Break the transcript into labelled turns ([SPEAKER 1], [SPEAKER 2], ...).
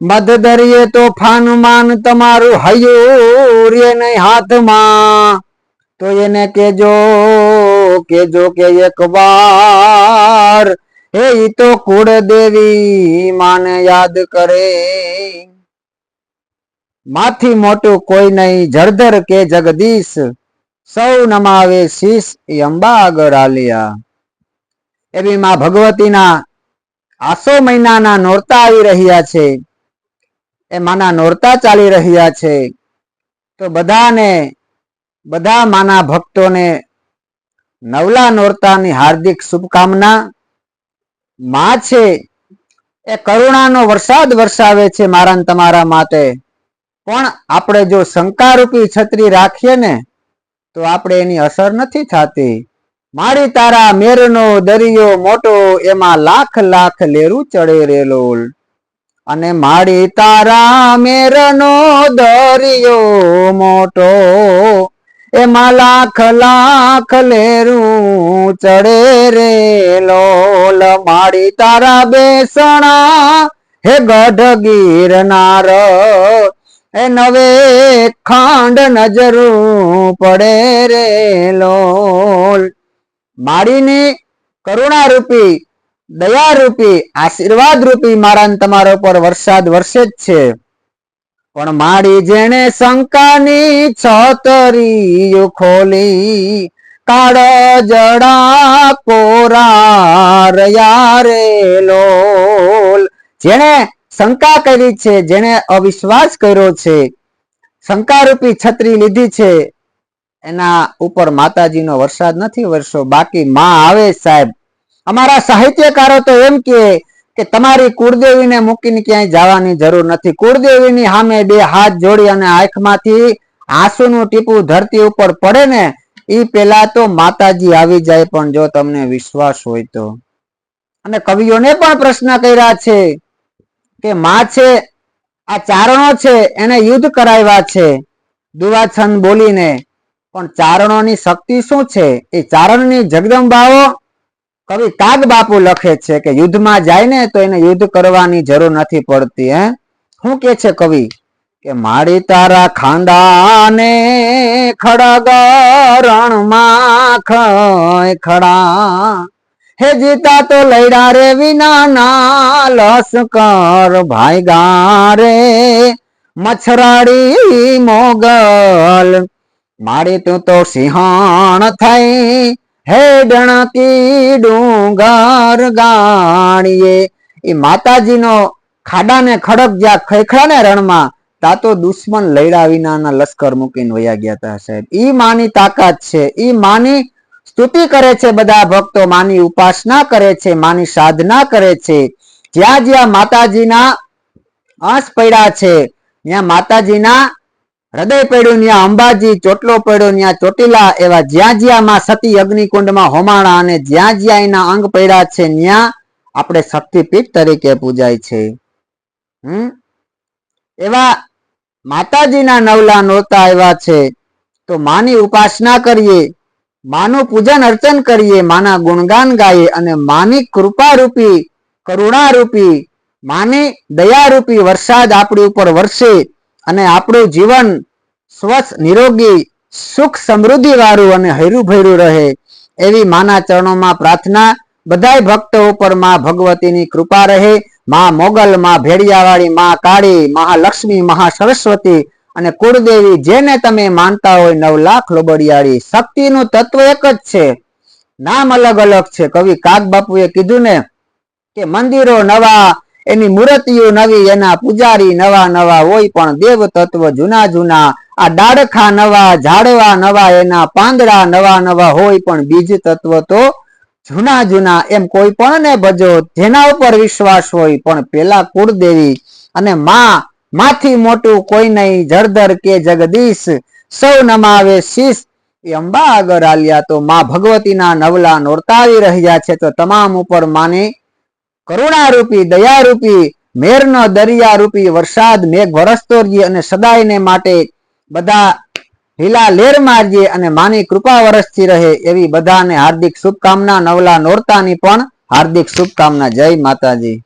[SPEAKER 1] મધ દરિયે તો ફાનુમાન તમારું હયું રે નહીં હાથમાં, તો એને કેજો કેજો કે એક વાર હે ઈ તો કુળ દેવી માને યાદ કરે. માથી મોટું કોઈ નહીં જળધર કે જગદીશ, સૌ નમાવે શીશ એ અંબા આગળ આલિયા. એવી માં ભગવતીના આસો મહિનાના નોરતા આવી રહ્યા છે, એ માના નોરતા ચાલી રહ્યા છે. તો બધા માના ભક્તોને નવલા નોરતાની હાર્દિક શુભકામના. માં છે એ કરુણાનો વરસાદ વરસાવે છે મારા તમારા માટે, પણ આપણે જો શંકારૂપી છત્રી રાખીએ ને તો આપણે એની અસર નથી થતી. મારી તારા મેરનો દરિયો મોટો, એમાં લાખ લાખ લેરું ચડે રેલોલ. અને મારી તારા મેરનો દરિયો મોટો, એમાં લાખ લાખ લેરું ચડે રેલોલ. મારી તારા બેસણા હે ગઢ ગિરનાર, એ નવે ખાંડ નજરું પડે રેલોલ. મારીની કરુણા રૂપી દયા રૂપી આશીર્વાદ રૂપી મારા તમારા પર વરસાદ વરસે જ છે. પણ મારી જેણે શંકાની છતરીઓ ખોલી, કાળ જડા કોરા રહ્યા રે લોલ. જેણે શંકા કરી છે, જેણે અવિશ્વાસ કર્યો છે, શંકારૂપી છત્રી લીધી છે, એના ઉપર માતાજીનો વરસાદ નથી વરસો. બાકી માં આવે સાહેબ. અમારા સાહિત્યકારો તો એમ કે તમારી કુળદેવીને મૂકીને ક્યાંય જવાની જરૂર નથી. કુળદેવીની સામે બે હાથ જોડી અને આંખમાંથી આંસુનું ટીપું ધરતી ઉપર પડે ને એ પેલા તો માતાજી આવી જાય. પણ જો તમને વિશ્વાસ હોય તો. અને કવિઓને પણ પ્રશ્ન કર્યા છે કે માં છે, આ ચારણો છે એને યુદ્ધ કરાવ્યા છે દુવાછંદ બોલીને, પણ ચારણોની શક્તિ શું છે? એ ચારણની જગદંબાઓ કવિ કાગ બાપુ લખે છે કે યુદ્ધમાં જાય ને તો એને યુદ્ધ કરવાની જરૂર નથી પડતી. શું કે છે કવિ કે મારી તારા ખાંડાને ખડગ રણમાં ખડા, હે જીતા તો લૈડા રે વિના ના લશ્કર ભાઈ ગારે મચ્છરાડી મોગલ. મારી તું તો સિંહણ થઈ હે ડણકી ડુંગર ગાણીએ. એ માતાજીનો ખાડાને ખડક જ્યાં ખૈખડા ને રણમાં, તા તો દુશ્મન લૈડા વિનાના લશ્કર મૂકીને વયા ગયા હતા સાહેબ. ઈ માની તાકાત છે. ઈ માની સ્તુતિ કરે છે બધા ભક્તો, માની ઉપાસના કરે છે, માની સાધના કરે છે. જ્યાં જ્યાં માતાજીના અંશ પડ્યા છે, ત્યાં માતાજીના હૃદય પડ્યું, ત્યાં અંબાજી ચોટલો પડ્યો, ત્યાં ચોટીલા, એવા જ્યાં જ્યાં માં સતી અગ્નિકુંડમાં હોમાણા અને જ્યાં જ્યાં એના અંગ પડ્યા છે ત્યાં આપણે શક્તિપીઠ તરીકે પૂજાય છે. એવા માતાજીના નવલા નોરતા એવા છે. તો માની ઉપાસના કરીએ, માનું પૂજન અર્ચન કરીએ, માના ગુણગાન ગાઈએ અને માની કૃપારૂપી કરુણારૂપી માની દયારૂપી વરસાદ આપણી ઉપર વરસે અને આપણું જીવન સ્વસ્થ નિરોગી સુખ સમૃદ્ધિ વાળું અને હૈરું ભૈરું રહે એવી માના ચરણોમાં પ્રાર્થના. બધાય ભક્તો ઉપર માં ભગવતીની કૃપા રહે. માં મોગલ, માં ભેડિયાવાળી, માં કાળી, મહાલક્ષ્મી, મહા સરસ્વતી અને કુળદેવી જેને તમે માનતા હોય 9 લાખ લોબડિયાળી. શક્તિનું તત્વ એક જ છે, નામ અલગ અલગ છે. કવિ કાગ બાપુએ કીધું ને કે મંદિરો નવા, એની મૂર્તિઓ નવી, એના પૂજારી નવા નવા હોય, પણ દેવ તત્વ જૂના જૂના. આ ડાળખા નવા, ઝાડવા નવા, એના પાંદડા નવા નવા હોય, પણ બીજ તત્વ તો જૂના જૂના. એમ કોઈ પણ ને ભજો જેના ઉપર વિશ્વાસ હોય, પણ પેલા કુળદેવી અને માથી મોટું કોઈ નહીં જળધર કે જગદીશ, સૌ નમાવે શીશ એ અંબા આગળ આલિયા. તો માં ભગવતીના નવલા નોરતા આવી રહ્યા છે. તો તમામ ઉપર માની કરુણારૂપી દયારૂપી મેરનો દરિયા રૂપી વરસાદ મેઘ વરસતો રહીએ અને સદાયને માટે બધા હીલા લેર મારજે અને માની કૃપા વરસતી રહે એવી બધાને હાર્દિક શુભકામના. નવલા નોરતાની પણ હાર્દિક શુભકામના. જય માતાજી.